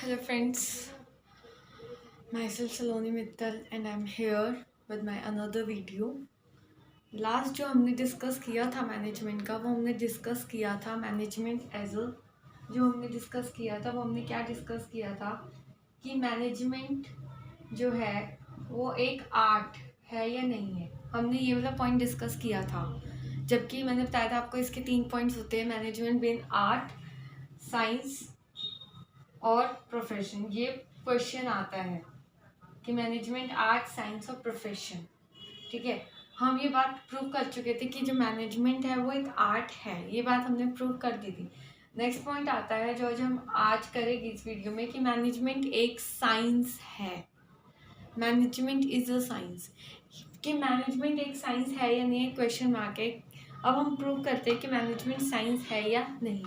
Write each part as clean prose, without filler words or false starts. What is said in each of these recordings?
Hello friends, myself Saloni Mittal and I'm here with my another video. Last जो हमने discuss किया था management का वो हमने डिस्कस किया था मैनेजमेंट एज अ जो हमने डिस्कस किया था वो हमने क्या डिस्कस किया था कि मैनेजमेंट जो है वो एक आर्ट है या नहीं है। हमने ये वाला पॉइंट डिस्कस किया था, जबकि मैंने बताया था आपको इसके 3 पॉइंट्स होते हैं, मैनेजमेंट बीइंग आर्ट, साइंस और प्रोफेशन। ये क्वेश्चन आता है कि मैनेजमेंट आर्ट, साइंस और प्रोफेशन। ठीक है, हम ये बात प्रूव कर चुके थे कि जो मैनेजमेंट है वो एक आर्ट है, ये बात हमने प्रूव कर दी थी। नेक्स्ट पॉइंट आता है जो हम आज करेंगे इस वीडियो में कि मैनेजमेंट एक साइंस है। Management is a science. कि मैनेजमेंट एक साइंस है या नहीं, क्वेश्चन मार्क है। अब हम प्रूव करते हैं कि मैनेजमेंट साइंस है या नहीं।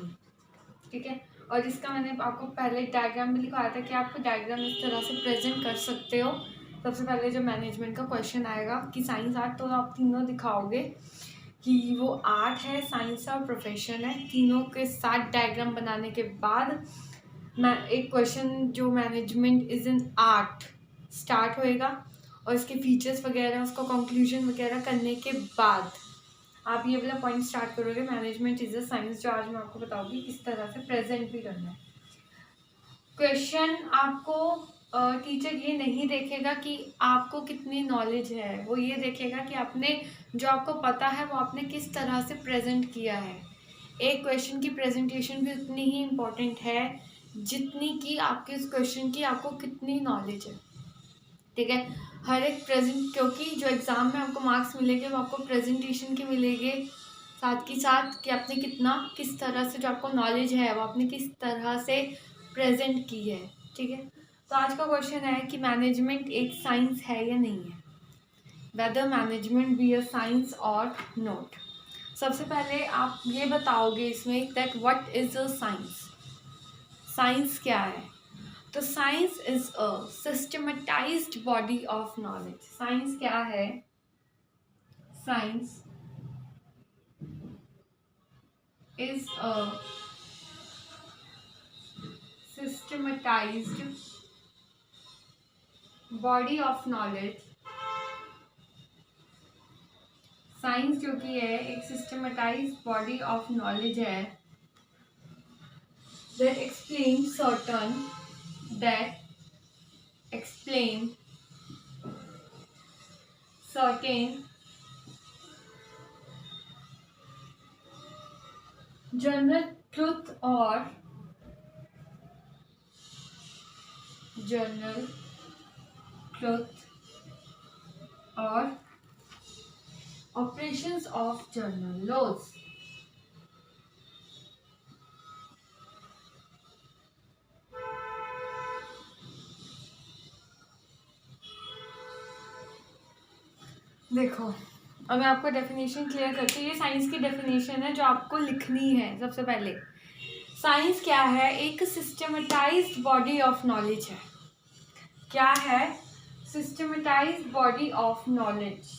ठीक है, और इसका मैंने आपको पहले डायग्राम में लिखवाया था कि आप डायग्राम इस तरह से प्रेजेंट कर सकते हो। सबसे पहले जो मैनेजमेंट का क्वेश्चन आएगा कि साइंस आर्ट, तो आप तीनों दिखाओगे कि वो आर्ट है, साइंस और प्रोफेशन है। तीनों के साथ डायग्राम बनाने के बाद मैं एक क्वेश्चन जो management is an art start होएगा, और इसके फीचर्स वगैरह, उसका कंक्लूजन वगैरह करने के बाद आप ये वाला पॉइंट स्टार्ट करोगे मैनेजमेंट इज अ साइंस, जो आज मैं आपको बताऊंगी किस तरह से प्रेजेंट भी करना है। क्वेश्चन आपको टीचर ये नहीं देखेगा कि आपको कितनी नॉलेज है, वो ये देखेगा कि आपने जो आपको पता है वो आपने किस तरह से प्रेजेंट किया है। एक क्वेश्चन की प्रेजेंटेशन भी उतनी ही इम्पोर्टेंट है जितनी कि आपके उस क्वेश्चन की आपको कितनी नॉलेज है। ठीक है, हर एक प्रेजेंट, क्योंकि जो एग्ज़ाम में आपको मार्क्स मिलेंगे वो आपको प्रेजेंटेशन के मिलेंगे, साथ ही साथ कि आपने कितना किस तरह से जो आपको नॉलेज है वो आपने किस तरह से प्रेजेंट की है। ठीक है, तो आज का क्वेश्चन है कि मैनेजमेंट एक साइंस है या नहीं है, whether management be a science और नॉट। सबसे पहले आप ये बताओगे इसमें that what is a science. Science क्या है? तो science is a systematised body of knowledge. Science क्या है? Science is a systematised body of knowledge. Science जो कि है एक सिस्टमेटाइज्ड बॉडी ऑफ नॉलेज है that explain certain general truth or general truth or operations of general laws। देखो, अब मैं आपको डेफिनेशन क्लियर करती हूँ। ये साइंस की डेफिनेशन है जो आपको लिखनी है। सबसे पहले साइंस क्या है? एक सिस्टमेटाइज्ड बॉडी ऑफ नॉलेज है। क्या है? Systematised body of knowledge.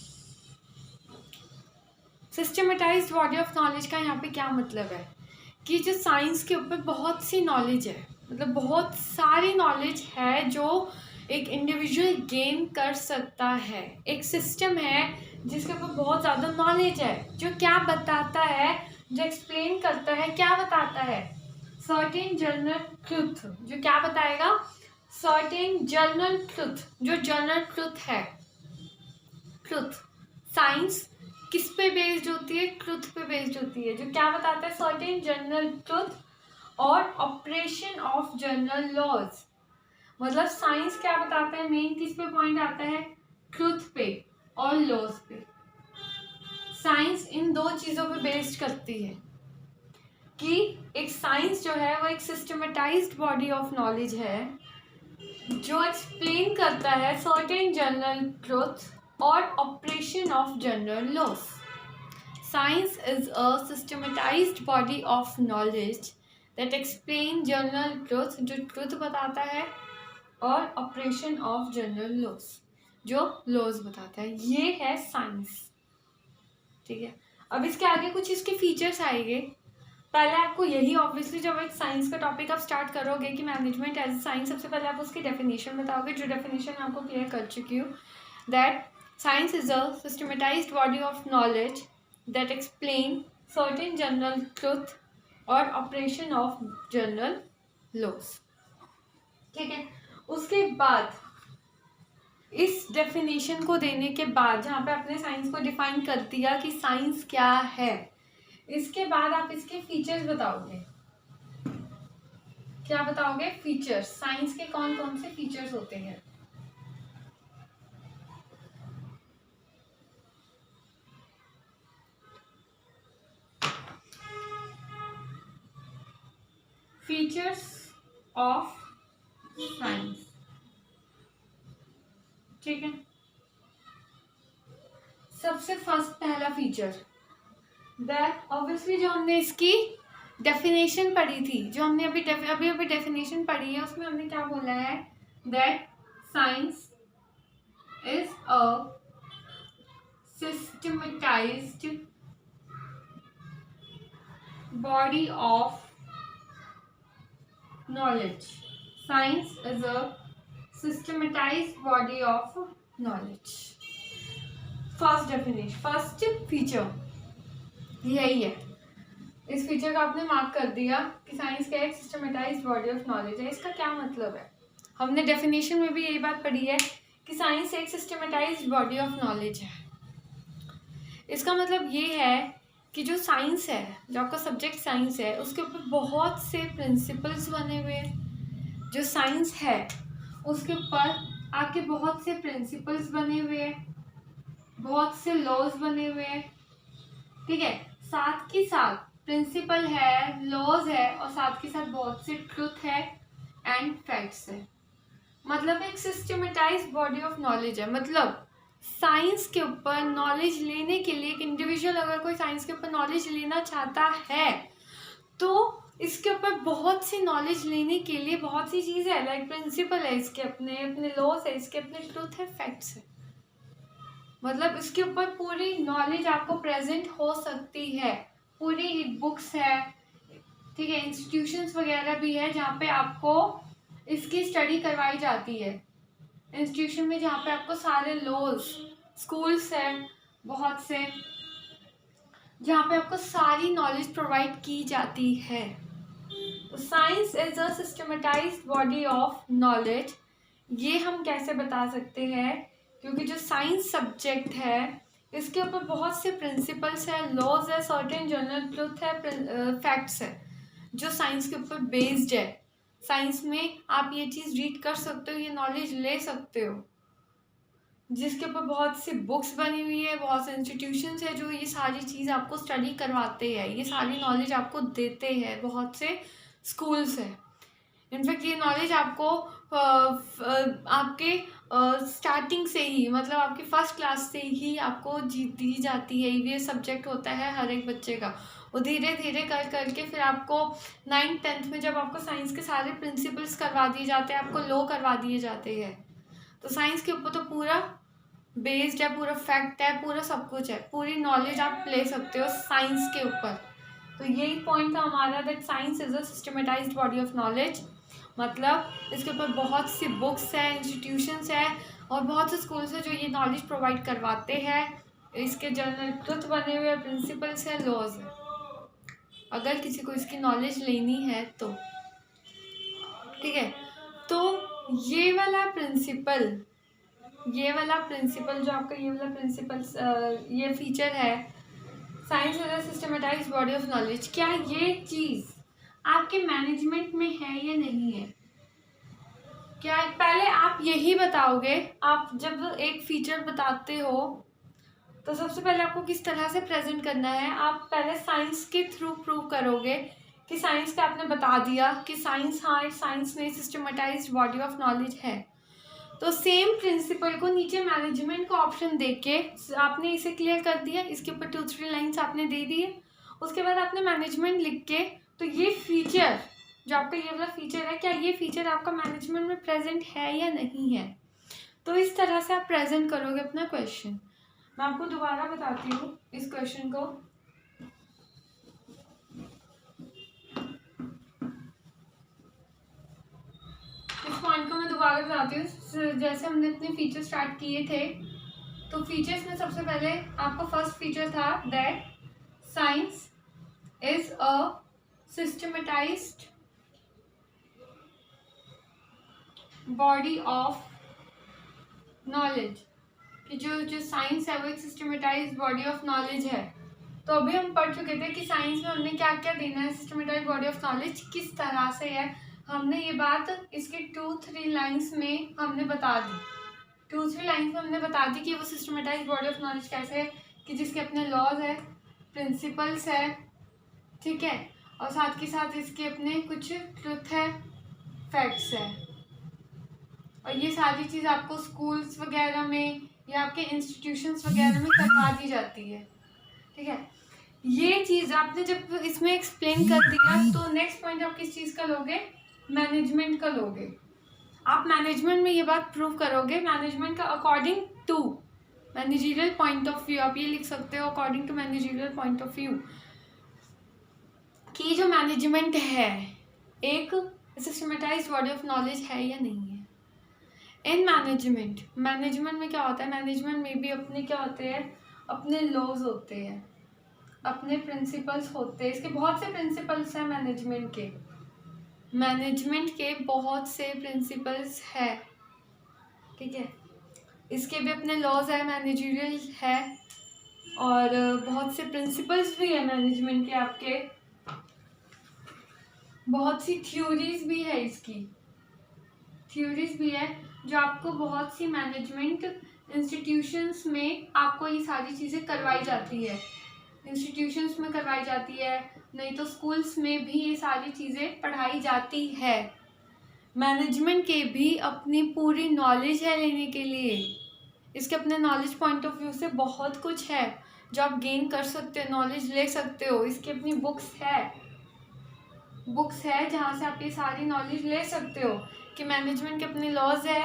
Systematised body of knowledge का यहाँ पे क्या मतलब है कि जो साइंस के ऊपर बहुत सी नॉलेज है, मतलब बहुत सारी नॉलेज है जो एक इंडिविजुअल गेन कर सकता है। एक सिस्टम है जिसके ऊपर बहुत ज़्यादा नॉलेज है, जो क्या बताता है, जो एक्सप्लेन करता है, क्या बताता है? Certain general truth. जो क्या बताएगा? Certain general truth. जो जनरल ट्रुथ है, ट्रुथ। साइंस किस पे बेस्ड होती है? ट्रुथ पे बेस्ड होती है। जो क्या बताता है? सर्टेन जनरल ट्रुथ और ऑपरेशन ऑफ जनरल लॉज। मतलब साइंस क्या बताता है? मेन किस पे पॉइंट आता है? ट्रुथ पे और लॉज पे। साइंस इन दो चीजों पे बेस्ड करती है कि एक साइंस जो है वो एक सिस्टमेटाइज्ड बॉडी ऑफ नॉलेज है जो एक्सप्लेन करता है सर्टेन जनरल ट्रुथ और operation of general laws. Science is a systematised body of knowledge that explain general truth, जो ट्रुथ बताता है, और ऑपरेशन ऑफ जनरल लॉज, जो लॉज बताता है। ये है साइंस। ठीक है, अब इसके आगे कुछ इसके फीचर्स आएंगे। पहले आपको यही ऑब्वियसली जब एक साइंस का टॉपिक आप स्टार्ट करोगे कि मैनेजमेंट एज ए साइंस, सबसे पहले आप उसकी डेफिनेशन बताओगे, जो डेफिनेशन मैं आपको क्लियर कर चुकी हूँ, that science is a systematised body of knowledge that explain certain general truth और ऑपरेशन ऑफ जनरल लॉज। ठीक है, उसके बाद इस डेफिनेशन को देने के बाद, जहाँ पे आपने साइंस को डिफाइन कर दिया कि साइंस क्या है, इसके बाद आप इसके फीचर्स बताओगे। क्या बताओगे? फीचर्स। साइंस के कौन कौन से फीचर्स होते हैं? Features of science. ठीक है, सबसे फर्स्ट पहला फीचर दैट ऑब्वियसली जो हमने इसकी डेफिनेशन पढ़ी थी, जो हमने अभी डेफिनेशन पढ़ी है, उसमें हमने क्या बोला है? That science is a systematised body of knowledge. Science is a systematized body of knowledge. First definition, first feature यही है। इस फीचर का आपने मार्क कर दिया कि साइंस का एक सिस्टमेटाइज्ड बॉडी ऑफ नॉलेज है। इसका क्या मतलब है? हमने डेफिनेशन में भी यही बात पढ़ी है कि साइंस एक सिस्टमेटाइज्ड बॉडी ऑफ नॉलेज है। इसका मतलब ये है कि जो साइंस है, जो आपका सब्जेक्ट साइंस है, उसके ऊपर बहुत से प्रिंसिपल्स बने हुए हैं। जो साइंस है उसके ऊपर आपके बहुत से प्रिंसिपल्स बने हुए हैं, बहुत से लॉज बने हुए हैं। ठीक है, साथ के साथ प्रिंसिपल है, लॉज है, और साथ के साथ बहुत से ट्रुथ है एंड फैक्ट्स है। मतलब एक सिस्टमेटाइज्ड बॉडी ऑफ नॉलेज है। मतलब साइंस के ऊपर नॉलेज लेने के लिए एक इंडिविजुअल अगर कोई साइंस के ऊपर नॉलेज लेना चाहता है तो इसके ऊपर बहुत सी नॉलेज लेने के लिए बहुत सी चीज़ें है, लाइक प्रिंसिपल है, इसके अपने अपने लॉस है, इसके अपने ट्रूथ है, फैक्ट्स है। मतलब इसके ऊपर पूरी नॉलेज आपको प्रेजेंट हो सकती है, पूरी बुक्स है, ठीक है, इंस्टीट्यूशंस वगैरह भी है जहाँ पे आपको इसकी स्टडी करवाई जाती है। इंस्टीट्यूशन में जहाँ पे आपको सारे लॉज, स्कूल्स हैं बहुत से, जहाँ पे आपको सारी नॉलेज प्रोवाइड की जाती है। Science is a systematised body of knowledge. ये हम कैसे बता सकते हैं? क्योंकि जो साइंस सब्जेक्ट है इसके ऊपर बहुत से प्रिंसिपल्स है, लॉज है, सर्टेन जनरल ट्रुथ है, फैक्ट्स है, जो साइंस के ऊपर बेस्ड है। साइंस में आप ये चीज़ रीड कर सकते हो, ये नॉलेज ले सकते हो, जिसके ऊपर बहुत सी बुक्स बनी हुई है, बहुत से इंस्टीट्यूशंस है जो ये सारी चीज़ आपको स्टडी करवाते हैं, ये सारी नॉलेज आपको देते हैं, बहुत से स्कूल्स है। इनफैक्ट ये नॉलेज आपको आपके स्टार्टिंग से ही, मतलब आपकी फर्स्ट क्लास से ही आपको दी जाती है। ये सब्जेक्ट होता है हर एक बच्चे का, वो धीरे धीरे कर करके फिर आपको 9th 10th में जब आपको साइंस के सारे प्रिंसिपल्स करवा दिए जाते हैं, आपको लॉ करवा दिए जाते हैं। तो साइंस के ऊपर तो पूरा बेस्ड है, पूरा फैक्ट है, पूरा सब कुछ है, पूरी नॉलेज आप ले सकते हो साइंस के ऊपर। तो यही पॉइंट था हमारा, that science is a systematised body of knowledge. मतलब इसके ऊपर बहुत सी बुक्स है, इंस्टीट्यूशंस है और बहुत से स्कूल्स है जो ये नॉलेज प्रोवाइड करवाते हैं। इसके जनरल ट्रुथ बने हुए प्रिंसिपल्स है, लॉज है, अगर किसी को इसकी नॉलेज लेनी है तो। ठीक है, तो ये वाला प्रिंसिपल जो आपका ये वाला प्रिंसिपल, ये फीचर है science is a systematised body of knowledge, क्या ये चीज़ आपके मैनेजमेंट में है या नहीं है? क्या पहले आप यही बताओगे? आप जब एक फीचर बताते हो तो सबसे पहले आपको किस तरह से प्रेजेंट करना है? आप पहले साइंस के थ्रू प्रूव करोगे कि साइंस का आपने बता दिया कि साइंस, हाँ साइंस में सिस्टमेटाइज्ड बॉडी ऑफ नॉलेज है। तो सेम प्रिंसिपल को नीचे मैनेजमेंट का ऑप्शन देके आपने इसे क्लियर कर दिया, इसके ऊपर 2-3 लाइन्स आपने दे दिए, उसके बाद आपने मैनेजमेंट लिख के, तो ये फीचर जो आपका ये वाला फीचर है, क्या ये फीचर आपका मैनेजमेंट में प्रेजेंट है या नहीं है? तो इस तरह से आप प्रेजेंट करोगे अपना क्वेश्चन। मैं आपको दोबारा बताती हूँ इस क्वेश्चन को। दोबारा बताती हूँ। जैसे हमने अपने फीचर स्टार्ट किए थे, तो फीचर्स में सबसे पहले आपका फर्स्ट फीचर था that science is a systematised body of knowledge, कि जो साइंस है वो एक सिस्टमेटाइज्ड बॉडी ऑफ नॉलेज है। तो अभी हम पढ़ चुके थे कि साइंस में हमने क्या क्या देना है, सिस्टमेटाइज्ड बॉडी ऑफ नॉलेज किस तरह से है। हमने ये बात इसके 2-3 लाइंस में हमने बता दी। 2-3 लाइंस में हमने बता दी कि वो सिस्टमेटाइज्ड बॉडी ऑफ नॉलेज कैसे है, कि जिसके अपने लॉज है, प्रिंसिपल्स है, ठीक है, और साथ के साथ इसके अपने कुछ ट्रुथ है, फैक्ट्स है। और ये सारी चीज़ आपको स्कूल्स वगैरह में या आपके इंस्टीट्यूशंस वगैरह में करवा दी जाती है, ठीक है। ये चीज़ आपने जब इसमें एक्सप्लेन कर दिया, तो नेक्स्ट पॉइंट आप किस चीज़ का लोगे, मैनेजमेंट का लोगे। आप मैनेजमेंट में ये बात प्रूव करोगे, मैनेजमेंट का according to managerial point of view, आप ये लिख सकते हो according to managerial point of view, कि जो मैनेजमेंट है एक सिस्टमेटाइज्ड बॉडी ऑफ नॉलेज है या नहीं है। इन मैनेजमेंट में क्या होता है, मैनेजमेंट में भी अपने क्या होते हैं, अपने लॉज होते हैं, अपने प्रिंसिपल्स होते हैं। इसके बहुत से प्रिंसिपल्स हैं मैनेजमेंट के बहुत से प्रिंसिपल्स है, ठीक है। इसके भी अपने लॉज है, मैनेजरियल है, और बहुत से प्रिंसिपल्स भी है मैनेजमेंट के। आपके बहुत सी थ्योरीज भी है, इसकी थ्योरीज भी है जो आपको बहुत सी मैनेजमेंट इंस्टीट्यूशंस में आपको ये सारी चीज़ें करवाई जाती है, इंस्टीट्यूशंस में करवाई जाती है, नहीं तो स्कूल्स में भी ये सारी चीज़ें पढ़ाई जाती है। मैनेजमेंट के भी अपनी पूरी नॉलेज है लेने के लिए, इसके अपने नॉलेज पॉइंट ऑफ व्यू से बहुत कुछ है जो आप गेन कर सकते हो, नॉलेज ले सकते हो। इसकी अपनी बुक्स है जहाँ से आप ये सारी नॉलेज ले सकते हो, कि मैनेजमेंट के अपने लॉज है,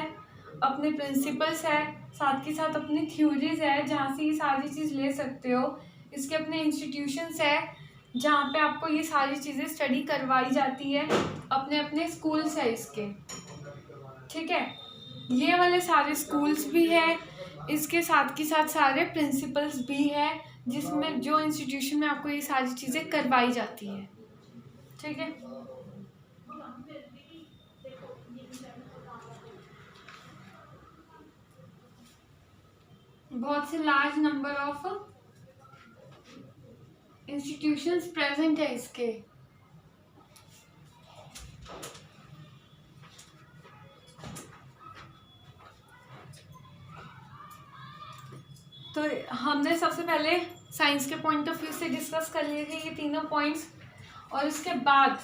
अपने प्रिंसिपल्स है, साथ के साथ अपनी थ्योरीज है जहाँ से ये सारी चीज़ ले सकते हो। इसके अपने इंस्टीट्यूशंस है जहाँ पे आपको ये सारी चीज़ें स्टडी करवाई जाती है, अपने अपने स्कूल्स है इसके, ठीक है। ये वाले सारे स्कूल्स भी है, इसके साथ के साथ सारे प्रिंसिपल्स भी है, जिसमें जो इंस्टीट्यूशन में आपको ये सारी चीज़ें करवाई जाती है, ठीक है। बहुत से large number of institutions present है इसके। तो हमने सबसे पहले साइंस के पॉइंट ऑफ व्यू से डिस्कस कर लिए थे ये तीनों पॉइंट्स, और उसके बाद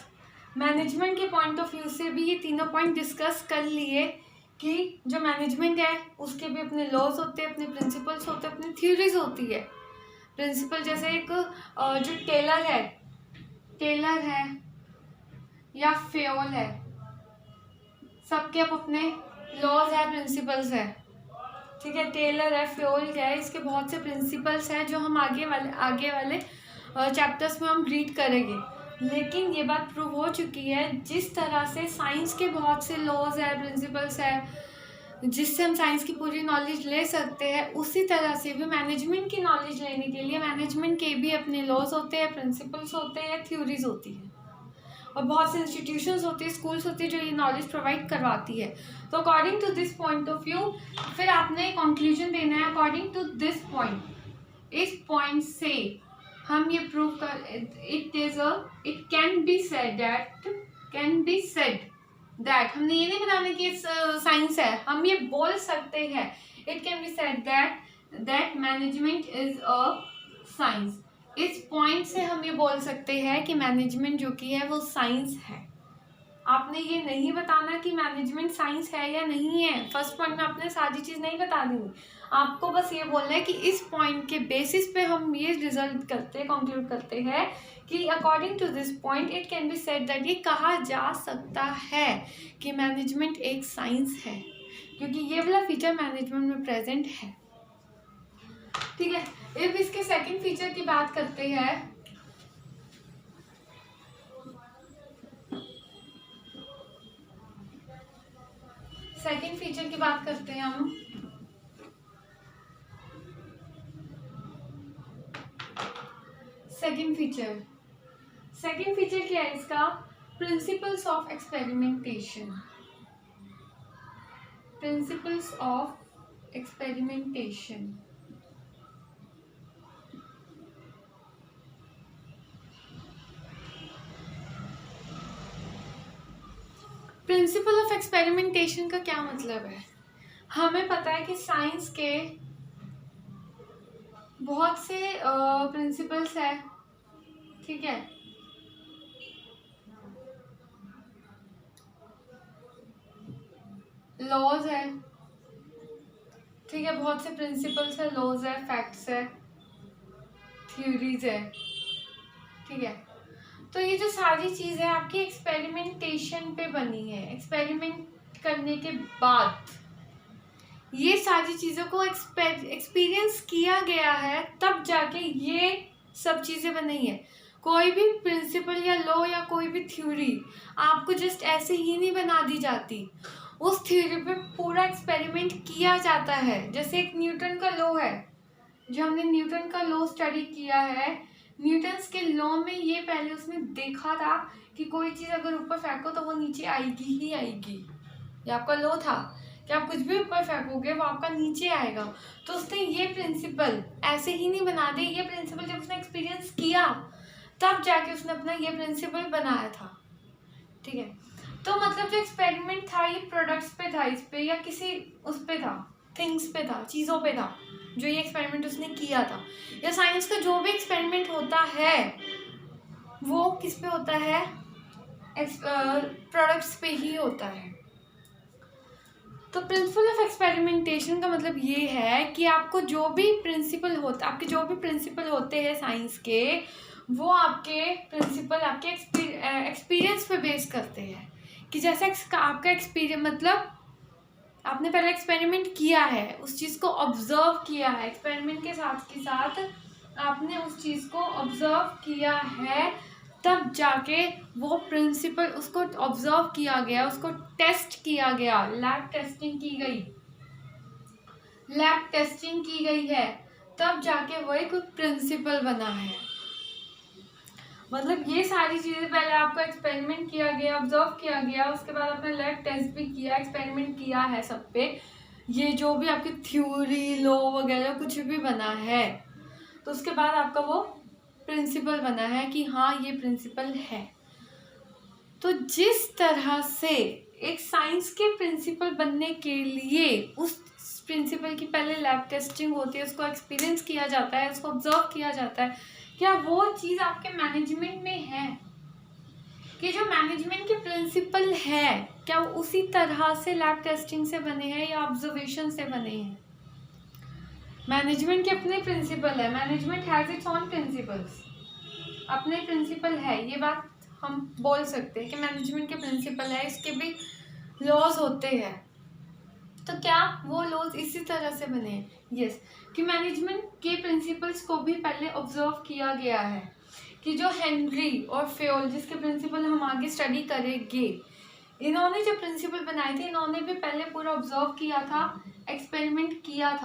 मैनेजमेंट के पॉइंट ऑफ व्यू से भी ये तीनों पॉइंट डिस्कस कर लिए, कि जो मैनेजमेंट है उसके भी अपने लॉज होते हैं, अपने प्रिंसिपल्स होते हैं, अपनी थ्योरीज होती है। प्रिंसिपल जैसे एक जो टेलर है या फ्योल है, सबके अपने लॉज है, प्रिंसिपल्स है, ठीक है। टेलर है, फ्योल है, इसके बहुत से प्रिंसिपल्स हैं जो हम आगे वाले चैप्टर्स में हम रीड करेंगे। लेकिन ये बात प्रूव हो चुकी है, जिस तरह से साइंस के बहुत से लॉज है, प्रिंसिपल्स है, जिससे हम साइंस की पूरी नॉलेज ले सकते हैं, उसी तरह से भी मैनेजमेंट की नॉलेज लेने के लिए मैनेजमेंट के भी अपने लॉज होते हैं, प्रिंसिपल्स होते हैं, थ्योरीज होती है, और बहुत से इंस्टीट्यूशंस होती है, स्कूल्स होती है जो ये नॉलेज प्रोवाइड करवाती है। तो according to this point of view फिर आपने कंक्लूजन देना है अकॉर्डिंग टू दिस पॉइंट। इस पॉइंट से हम ये प्रूव कर it can be said that हमने ये नहीं बताना कि साइंस है, हम ये बोल सकते हैं it can be said that management is a science. इस पॉइंट से हम ये बोल सकते हैं कि मैनेजमेंट जो कि है वो साइंस है। आपने ये नहीं बताना कि मैनेजमेंट साइंस है या नहीं है, फर्स्ट पॉइंट में आपने सारी चीज़ नहीं बता दी, आपको बस ये बोलना है कि इस पॉइंट के बेसिस पे हम ये कंक्लूड करते हैं कि according to this point it can be said that, ये कहा जा सकता है कि मैनेजमेंट एक साइंस है, क्योंकि ये वाला फीचर मैनेजमेंट में प्रेजेंट है, ठीक है। अब इसके सेकंड फीचर की बात करते हैं। सेकंड फीचर की बात करते हैं हम। सेकंड फीचर क्या है इसका? Principles of experimentation. Principles of experimentation. Principle of experimentation का क्या मतलब है? हमें पता है कि साइंस के बहुत से प्रिंसिपल्स है, ठीक है। लॉज है, ठीक है, बहुत से प्रिंसिपल्स है, लॉज है, फैक्ट्स है, थ्योरीज है, ठीक है। तो ये जो सारी चीज़ें आपकी एक्सपेरिमेंटेशन पे बनी है, एक्सपेरिमेंट करने के बाद ये सारी चीज़ों को एक्सपीरियंस किया गया है, तब जाके ये सब चीज़ें बनी है। कोई भी प्रिंसिपल या लॉ या कोई भी थ्योरी आपको जस्ट ऐसे ही नहीं बना दी जाती, उस थ्योरी पे पूरा एक्सपेरिमेंट किया जाता है। जैसे एक न्यूटन का लॉ है, जो हमने न्यूटन का लॉ स्टडी किया है, न्यूटन्स के लॉ में ये पहले उसने देखा था कि कोई चीज़ अगर ऊपर फेंको तो वो नीचे आएगी ही आएगी। ये आपका लॉ था कि आप कुछ भी ऊपर फेंकोगे वो आपका नीचे आएगा। तो उसने ये प्रिंसिपल ऐसे ही नहीं बना दी, ये प्रिंसिपल जब उसने एक्सपीरियंस किया तब जाके उसने अपना ये प्रिंसिपल बनाया था, ठीक है। तो मतलब जो एक्सपेरिमेंट था ये प्रोडक्ट्स पे था, इस पे या किसी उस पे था, थिंग्स पे था, चीज़ों पे था, जो ये एक्सपेरिमेंट उसने किया था। या साइंस का जो भी एक्सपेरिमेंट होता है वो किस पे होता है? प्रोडक्ट्स पे ही होता है। तो प्रिंसिपल ऑफ एक्सपेरिमेंटेशन का मतलब ये है कि आपको जो भी प्रिंसिपल होता, आपके जो भी प्रिंसिपल होते हैं साइंस के, वो आपके प्रिंसिपल आपके एक्सपीरियंस पे बेस करते हैं। कि जैसे आपका एक्सपीरियंस मतलब आपने पहले एक्सपेरिमेंट किया है, उस चीज़ को ऑब्जर्व किया है, एक्सपेरिमेंट के साथ आपने उस चीज़ को ऑब्जर्व किया है, तब जाके वो प्रिंसिपल, उसको ऑब्जर्व किया गया, उसको टेस्ट किया गया, लैब टेस्टिंग की गई है, तब जाके वो एक प्रिंसिपल बना है। मतलब ये सारी चीज़ें पहले आपको एक्सपेरिमेंट किया गया, ऑब्जर्व किया गया, उसके बाद आपने लैब टेस्ट भी किया, एक्सपेरिमेंट किया है सब पे, ये जो भी आपकी थ्योरी, लॉ वगैरह कुछ भी बना है, तो उसके बाद आपका वो प्रिंसिपल बना है कि हाँ ये प्रिंसिपल है। तो जिस तरह से एक साइंस के प्रिंसिपल बनने के लिए उस प्रिंसिपल की पहले लैब टेस्टिंग होती है, उसको एक्सपीरियंस किया जाता है, उसको ऑब्जर्व किया जाता है, क्या वो चीज़ आपके मैनेजमेंट में है? कि जो मैनेजमेंट के प्रिंसिपल है क्या वो उसी तरह से लैब टेस्टिंग से बने हैं या ऑब्जर्वेशन से बने हैं? मैनेजमेंट के अपने प्रिंसिपल है, management has its own principles, अपने प्रिंसिपल है, ये बात हम बोल सकते हैं कि मैनेजमेंट के प्रिंसिपल है, इसके भी लॉज होते हैं। तो क्या वो लॉज इसी तरह से बने हैं? यस, कि मैनेजमेंट के प्रिंसिपल्स को भी पहले ऑब्जर्व किया गया है। कि जो हेनरी और फेयोल, जिसके प्रिंसिपल हम आगे स्टडी करेंगे, इन्होंने जो प्रिंसिपल बनाए थे, इन्होंने भी पहले पूरा ऑब्जर्व किया था, एक्सपेरिमेंट किया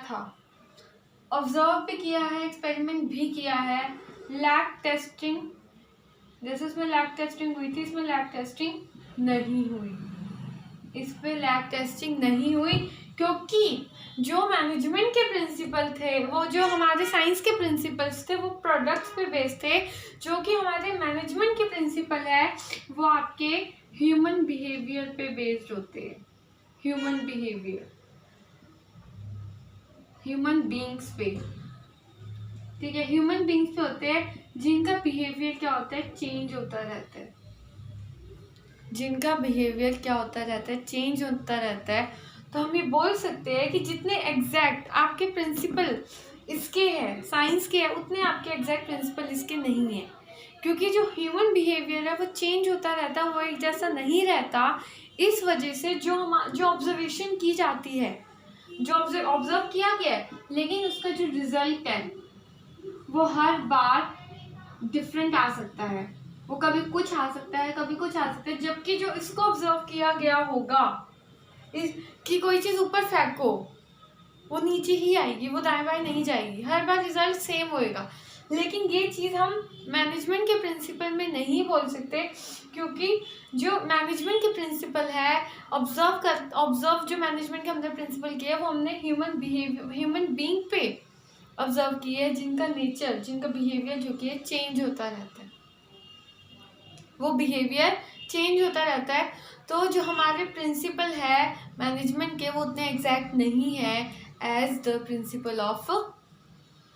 था, ऑब्जर्व भी किया है, एक्सपेरिमेंट भी किया है। लैब टेस्टिंग, जैसे इसमें लैब टेस्टिंग हुई थी, इसमें लैब टेस्टिंग नहीं हुई, इस पे लैब टेस्टिंग नहीं हुई, क्योंकि जो मैनेजमेंट के प्रिंसिपल थे, वो जो हमारे साइंस के प्रिंसिपल्स थे, वो प्रोडक्ट्स पे बेस्ड थे। जो कि हमारे मैनेजमेंट के प्रिंसिपल है वो आपके ह्यूमन बिहेवियर पे बेस्ड होते हैं। ह्यूमन बीइंग्स पे, ठीक है, ह्यूमन बीइंग्स पे होते हैं, जिनका बिहेवियर क्या होता है, चेंज होता रहता है, चेंज होता रहता है। तो हम ये बोल सकते हैं कि जितने एग्जैक्ट आपके प्रिंसिपल इसके हैं, साइंस के हैं, उतने आपके एग्जैक्ट प्रिंसिपल इसके नहीं हैं, क्योंकि जो ह्यूमन बिहेवियर है वो चेंज होता रहता है, वो एक जैसा नहीं रहता। इस वजह से जो ऑब्जर्वेशन की जाती है, जो ऑब्जर्व किया गया है, लेकिन उसका जो रिजल्ट है वो हर बार डिफरेंट आ सकता है, वो कभी कुछ आ सकता है, कभी कुछ आ सकता है, जबकि जो इसको ऑब्जर्व किया गया होगा कि कोई चीज़ ऊपर फेंको वो नीचे ही आएगी, वो दाएं बाएं नहीं जाएगी, हर बार रिजल्ट सेम होएगा। लेकिन ये चीज़ हम मैनेजमेंट के प्रिंसिपल में नहीं बोल सकते, क्योंकि जो मैनेजमेंट के प्रिंसिपल है, ऑब्जर्व जो मैनेजमेंट के हमने प्रिंसिपल किया वो हमने ह्यूमन बीइंग पे ऑब्जर्व किए, जिनका नेचर, जिनका बिहेवियर जो कि चेंज होता रहता है, वो बिहेवियर चेंज होता रहता है। तो जो हमारे प्रिंसिपल है मैनेजमेंट के, वो उतने एग्जैक्ट नहीं है as the principle of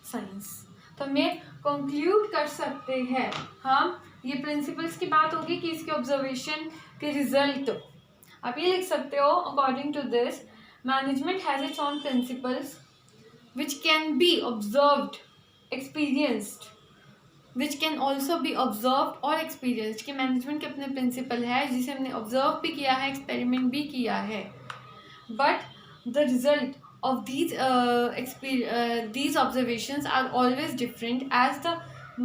science. तो हमें कंक्लूड कर सकते हैं हम, ये प्रिंसिपल्स की बात होगी कि इसके ऑब्जर्वेशन के रिजल्ट आप ये लिख सकते हो, according to this management has its own principles which can be observed, experienced, which can also be observed और एक्सपीरियंस, कि मैनेजमेंट के अपने प्रिंसिपल है जिसे हमने ऑब्जर्व भी किया है, एक्सपेरिमेंट भी किया है, but the result of these observations are always different, as the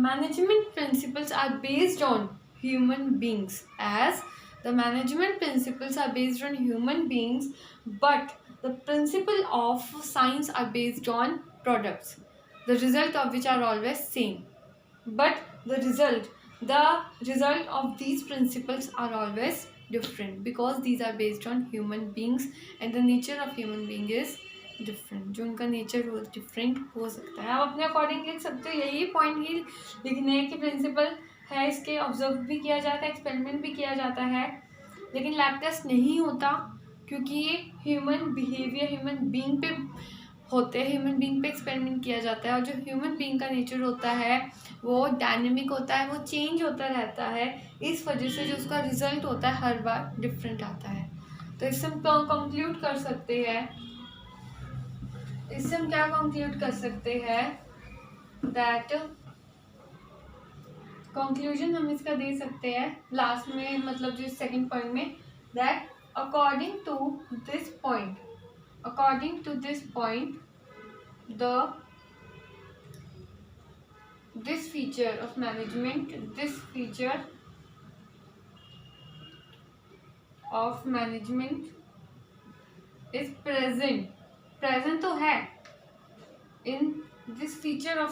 management principles are based on human beings, but the principle of science are based on products, the result of which are always same, but the result of these principles are always different, because these are based on human beings and the nature of human being is different, जो उनका nature वो different हो सकता है। आप अपने according लिख सकते हो, यही पॉइंट ही लिखने हैं कि प्रिंसिपल है, इसके ऑब्जर्व भी किया जाता है, एक्सपेरिमेंट भी किया जाता है, लेकिन लैब टेस्ट नहीं होता, क्योंकि ये ह्यूमन बिहेवियर ह्यूमन बीइंग पे होते हैं, ह्यूमन बीइंग पे एक्सपेरिमेंट किया जाता है, और जो ह्यूमन बीइंग का नेचर होता है वो डायनेमिक होता है, वो चेंज होता रहता है, इस वजह से जो उसका रिजल्ट होता है हर बार डिफरेंट आता है। तो इससे हम कंक्लूड कर सकते हैं, इससे हम क्या कंक्लूड कर सकते हैं, दैट कंक्लूजन हम इसका दे सकते हैं लास्ट में, मतलब जो सेकंड पॉइंट में, that according to this point this feature of management is present तो है in this feature of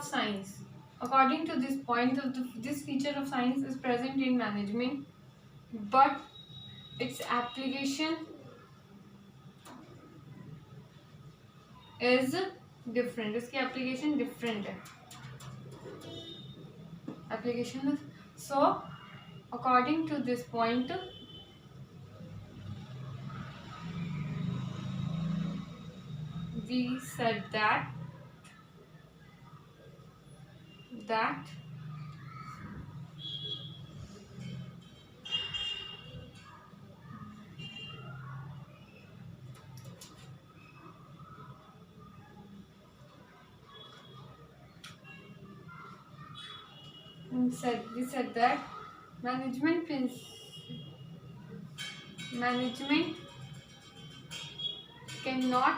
science, according to this point, this feature of science is present in management, but its application is different, इसकी application different है, so according to this point we said that we said that management cannot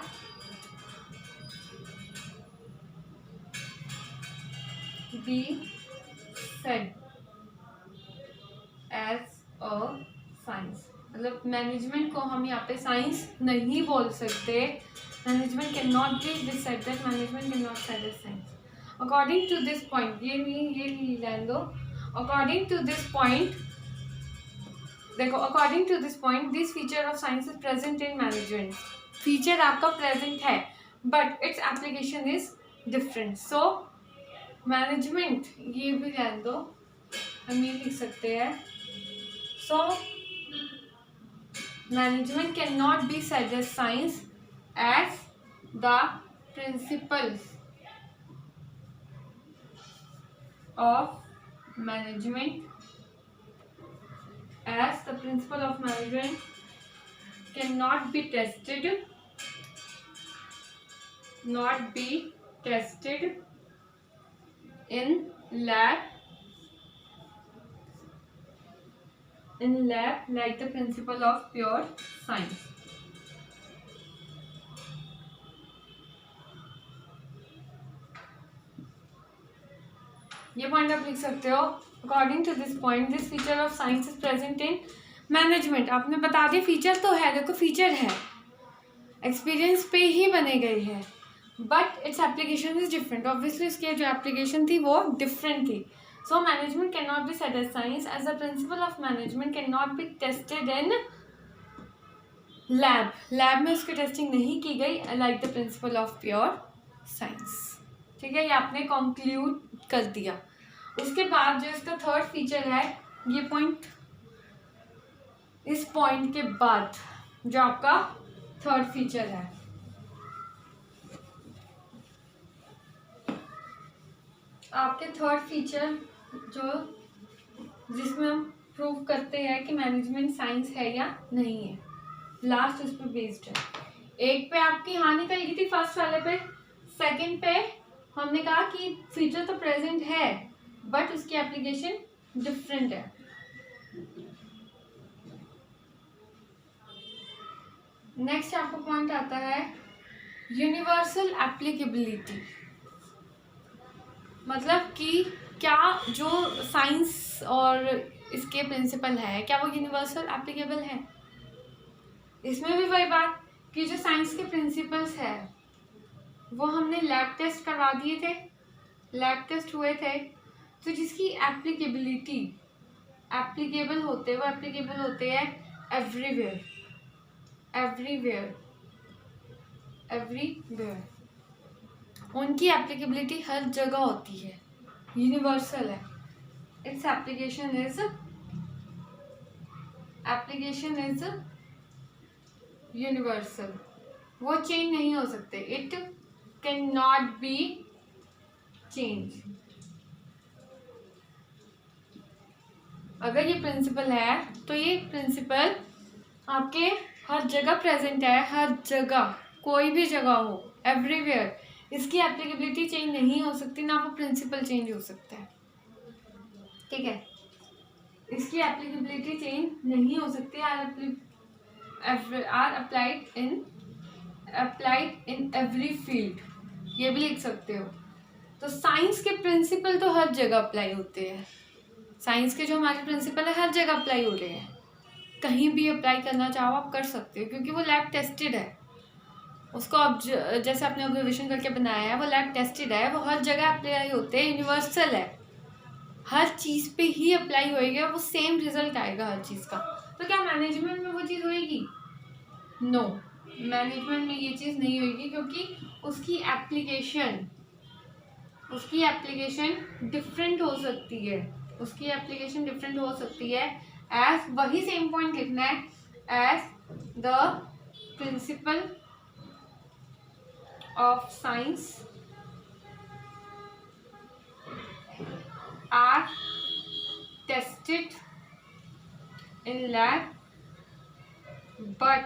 be said as a science, मतलब management को हम यहाँ पे science नहीं बोल सकते, management can not B said that management cannot said as science, according to this point, ये लेन दो, according to this point, देखो according to this point this feature of science is present in management, feature आपका present है but its application is different, so management, ये भी ध्यान दो, हम ये लिख सकते हैं, so management can not be said as science as the principles of management, as the principle of management cannot be tested in lab like the principle of pure science. ये पॉइंट आप लिख सकते हो। According to this point this feature of science is present in management. आपने बता दिया feature तो है, देखो फीचर है, एक्सपीरियंस पे ही बने गए हैं, but its application is different. Obviously इसकी जो एप्लीकेशन थी वो डिफरेंट थी। So management can not be said as science as the principle of management can not be tested in lab में उसकी टेस्टिंग नहीं की गई like the principle of pure science. ठीक है, ये आपने कंक्लूड कर दिया। उसके बाद जो इसका थर्ड फीचर है, ये पॉइंट, इस पॉइंट के बाद जो आपका थर्ड फीचर है, आपके थर्ड फीचर जो जिसमें हम प्रूव करते हैं कि मैनेजमेंट साइंस है या नहीं है, लास्ट उस पर बेस्ड है। एक पे आपकी हाँ निकल गई थी फर्स्ट वाले पे, सेकंड पे हमने कहा कि फीचर तो प्रेजेंट है बट उसकी एप्लीकेशन डिफरेंट है। नेक्स्ट आपका पॉइंट आता है यूनिवर्सल एप्लीकेबिलिटी, मतलब कि क्या जो साइंस और इसके प्रिंसिपल है क्या वो यूनिवर्सल एप्लीकेबल है। इसमें भी वही बात कि जो साइंस के प्रिंसिपल्स है वो हमने लैब टेस्ट करवा दिए थे, लैब टेस्ट हुए थे, तो जिसकी एप्लीकेबिलिटी एप्लीकेबल होते वो एप्लीकेबल होते हैं एवरीवेयर, एवरीवेयर, एवरीवेयर, उनकी एप्लीकेबिलिटी हर जगह होती है, यूनिवर्सल है। इट्स एप्लीकेशन इज यूनिवर्सल, वो चेंज नहीं हो सकते, it can not B change. अगर ये प्रिंसिपल है तो ये प्रिंसिपल आपके हर जगह प्रेजेंट है, हर जगह, कोई भी जगह हो, एवरीवेयर, इसकी एप्लीकेबिलिटी चेंज नहीं हो सकती, ना वो प्रिंसिपल चेंज हो सकता है। ठीक है, इसकी एप्लीकेबिलिटी चेंज नहीं हो सकती, are applied in every field, ये भी लिख सकते हो। तो साइंस के प्रिंसिपल तो हर जगह अप्लाई होते हैं, साइंस के जो हमारे प्रिंसिपल है हर जगह अप्लाई हो रहे हैं, कहीं भी अप्लाई करना चाहो आप कर सकते हो क्योंकि वो लैब टेस्टेड है। उसको अब जैसे आपने ऑब्जर्वेशन करके बनाया है वो लैब टेस्टेड है, वो हर जगह अप्लाई होते हैं, यूनिवर्सल है, हर चीज़ पे ही अप्लाई होएगा, वो सेम रिजल्ट आएगा हर चीज़ का। तो क्या मैनेजमेंट में वो चीज़ होएगी? नो, मैनेजमेंट में ये चीज़ नहीं होएगी क्योंकि उसकी एप्लीकेशन डिफरेंट हो सकती है, उसकी एप्लीकेशन डिफरेंट हो सकती है। एज वही सेम पॉइंट लिखना है, as the principle of science are tested in lab but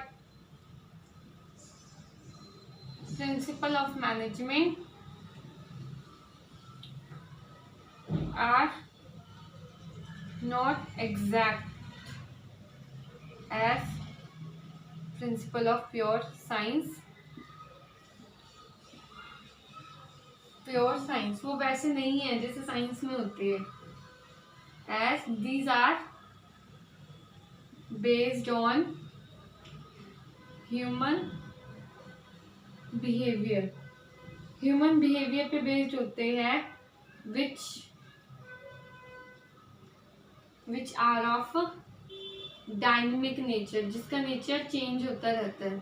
principle of management are not exact as principle of pure science। Pure science वो वैसे नहीं है जैसे साइंस में होती है, as these are based on human behaviour, human behaviour पे based होते हैं, which are of dynamic nature, जिसका नेचर चेंज होता रहता है,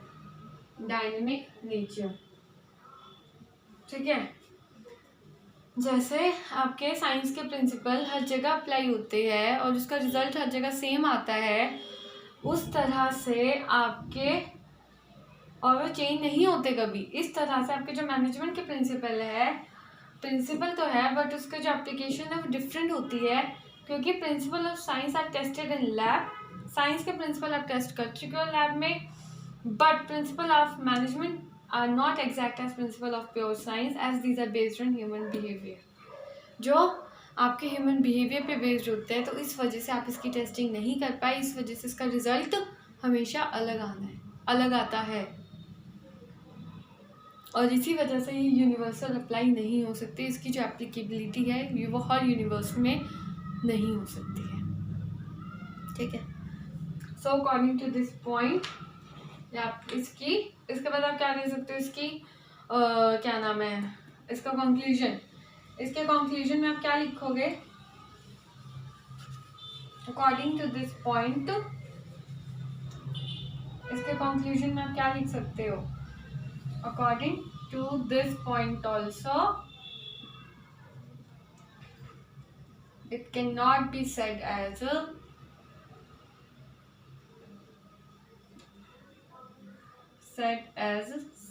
डायनेमिक नेचर। ठीक है, जैसे आपके साइंस के प्रिंसिपल हर जगह अप्लाई होते हैं और उसका रिजल्ट हर जगह सेम आता है, उस तरह से आपके, और वो चेंज नहीं होते कभी, इस तरह से आपके जो मैनेजमेंट के प्रिंसिपल तो है बट उसका जो एप्लीकेशन है वो डिफरेंट होती है क्योंकि principle of science are tested in lab, science के प्रिंसिपल आप टेस्ट कर चुके हो लैब में, but principle of management are not exact as principle of pure science as these are based on human behavior, जो आपके ह्यूमन बिहेवियर पे based होते हैं, तो इस वजह से आप इसकी टेस्टिंग नहीं कर पाए, इस वजह से इसका रिजल्ट हमेशा अलग आता है। और इसी वजह से ये यूनिवर्सल अप्लाई नहीं हो सकती, इसकी जो एप्लीकेबिलिटी है ये वो हर यूनिवर्स में नहीं हो सकती है, ठीक है। So according to this point आप इसके बाद आप क्या दे सकते हो, इसकी क्या नाम है, इसका कंक्लूजन। इसके कंक्लूजन में आप क्या लिखोगे, अकॉर्डिंग टू दिस पॉइंट, इसके कंक्लूजन में आप क्या लिख सकते हो, according to this point also it can not be said as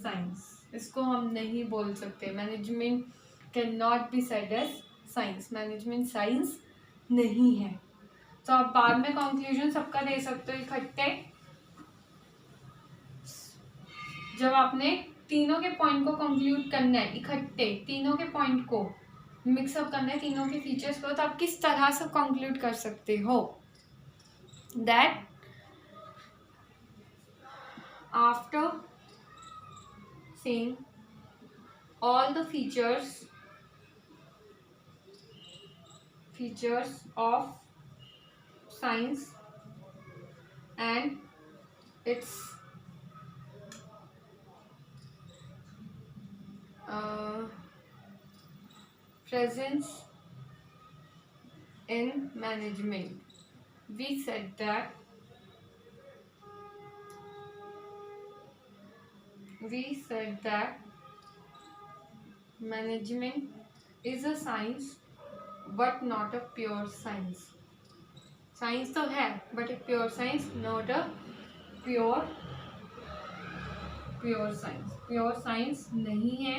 science. इसको हम नहीं बोल सकते, management can not be said as science, management science नहीं है। तो आप बाद में कंक्लूजन सबका दे सकते हो इकट्ठे, जब आपने तीनों के पॉइंट को कंक्लूड करना है इकट्ठे, तीनों के पॉइंट को मिक्सअप करना है, तीनों के फीचर्स को, तो आप किस तरह से कंक्लूड कर सकते हो, that after seeing all the features of science and its presence in management, we said that management is a science but not a pure science. Science तो है but a pure science, not a pure science, pure science नहीं है।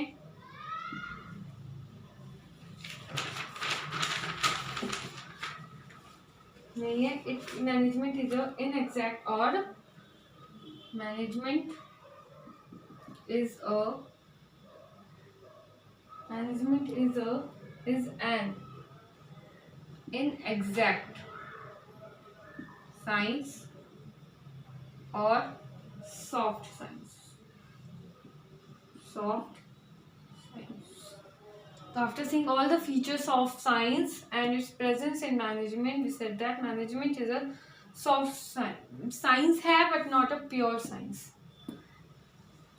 It management is a इनएग्जैक्ट, और management is an inexact science or soft science. So after seeing all the features of science and its presence in management, we said that management is a soft science. Science है but not a pure science.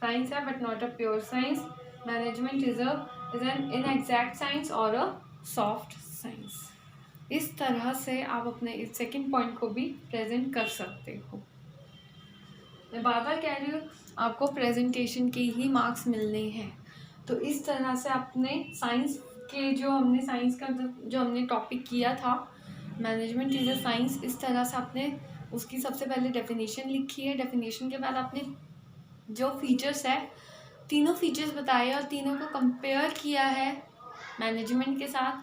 Science है but not a pure science, management is an inexact science और a soft science. इस तरह से आप अपने इस second point को भी प्रेजेंट कर सकते हो। मैं बार बार कह रही हूँ आपको प्रेजेंटेशन के ही मार्क्स मिलने हैं, तो इस तरह से आपने साइंस के जो हमने टॉपिक किया था, मैनेजमेंट इज अ साइंस, इस तरह से आपने उसकी सबसे पहले डेफिनेशन लिखी है। डेफिनेशन के बाद आपने जो फीचर्स है, तीनों फीचर्स बताए और तीनों को कंपेयर किया है मैनेजमेंट के साथ,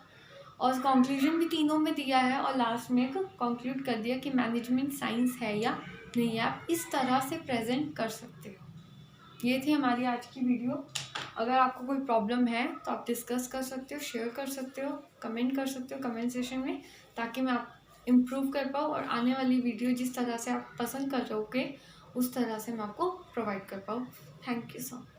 और कंक्लूजन भी तीनों में दिया है, और लास्ट में कंक्लूड कर दिया कि मैनेजमेंट साइंस है या नहीं है। आप इस तरह से प्रेजेंट कर सकते हो। ये थी हमारी आज की वीडियो। अगर आपको कोई प्रॉब्लम है तो आप डिस्कस कर सकते हो, शेयर कर सकते हो, कमेंट कर सकते हो कमेंट सेशन में, ताकि मैं आप इम्प्रूव कर पाऊँ और आने वाली वीडियो जिस तरह से आप पसंद कर रहोगे उस तरह से मैं आपको प्रोवाइड कर पाऊँ। Thank you so much.